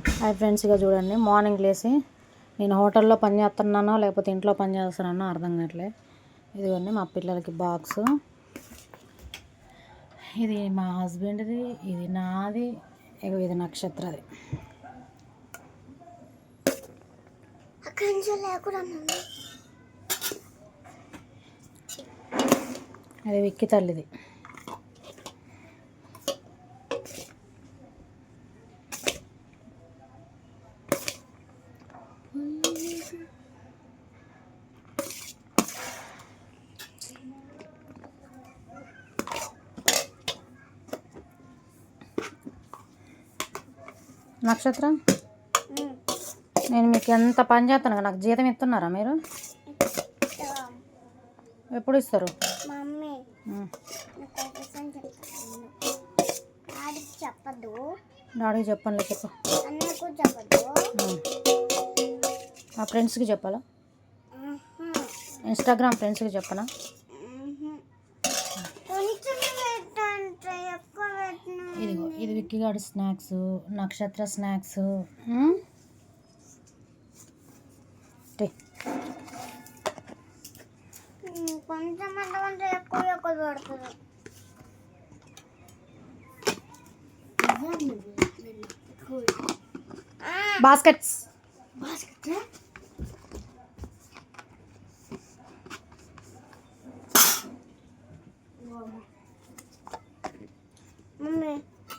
Hi friends, ఇక చూడండి morning లేసి నేను హోటల్లో పని చేస్తున్నానో లేకపోతే ఇంట్లో పని చేస్తున్నానో అర్థం కావట్లే. ఇదిగోండి మా పిల్లలకి బాక్స్, ఇది మా హస్బెండ్ది, ఇది నాది, ఇది నక్షత్రది. అది విక్కి తల్లిది. నక్షత్రం, నేను మీకు ఎంత పని చేస్తాను, నాకు జీతం ఇస్తున్నారా మీరు? ఎప్పుడు ఇస్తారు? డాడీకి చెప్పండి, చెప్పు. మా ఫ్రెండ్స్కి చెప్పాలా? ఇన్స్టాగ్రామ్ ఫ్రెండ్స్కి చెప్పనా? ఇదిగో ఇది విక్కిగాడి స్నాక్స్, నక్షత్ర స్నాక్స్. బాస్కెట్స్ మమ్మీ,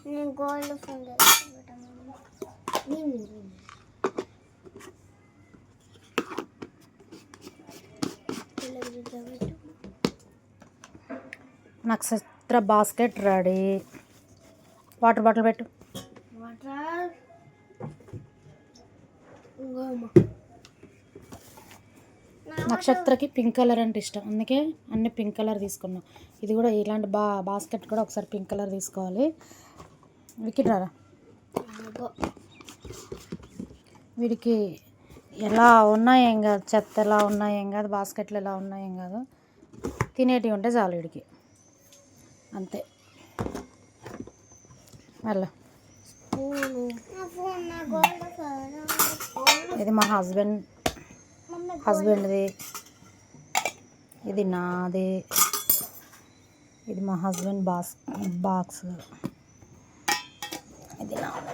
నేను గోల్డ్ ఫోన్ నక్షత్ర బాస్కెట్ రెడీ. వాటర్ బాటిల్ పెట్టు. నక్షత్రకి పింక్ కలర్ అంటే ఇష్టం, అందుకే అన్ని పింక్ కలర్ తీసుకున్నాం. ఇది కూడా ఇలాంటి బాస్కెట్ కూడా ఒకసారి పింక్ కలర్ తీసుకోవాలి. విక్కిరారా వీడికి ఎలా ఉన్నాయేం కాదు, చెత్త ఎలా ఉన్నాయేం కాదు, బాస్కెట్లు ఎలా ఉన్నాయేం కాదు, తినేటివి ఉంటే చాలు వీడికి, అంతే. మళ్ళా ఇది మా హస్బెండ్ది, ఇది నాది, ఇది మా హస్బెండ్ బాక్స్, ఇది నాది.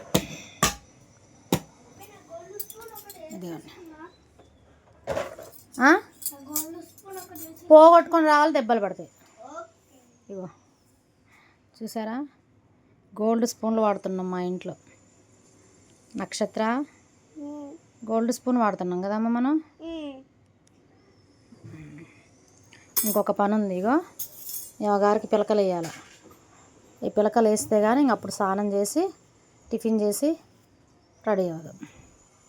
పోగొట్టుకొని రావాలి, దెబ్బలు పడతాయి. ఇగో చూసారా, గోల్డ్ స్పూన్లు వాడుతున్నాం మా ఇంట్లో. నక్షత్ర గోల్డ్ స్పూన్ వాడుతున్నాం కదమ్మ మనం. ఇంకొక పని ఉంది, ఇగో గారికి పిలకలు వేయాలి. ఈ పిలకలు వేస్తే కానీ ఇంక అప్పుడు స్నానం చేసి టిఫిన్ చేసి రెడీ అవుదాం.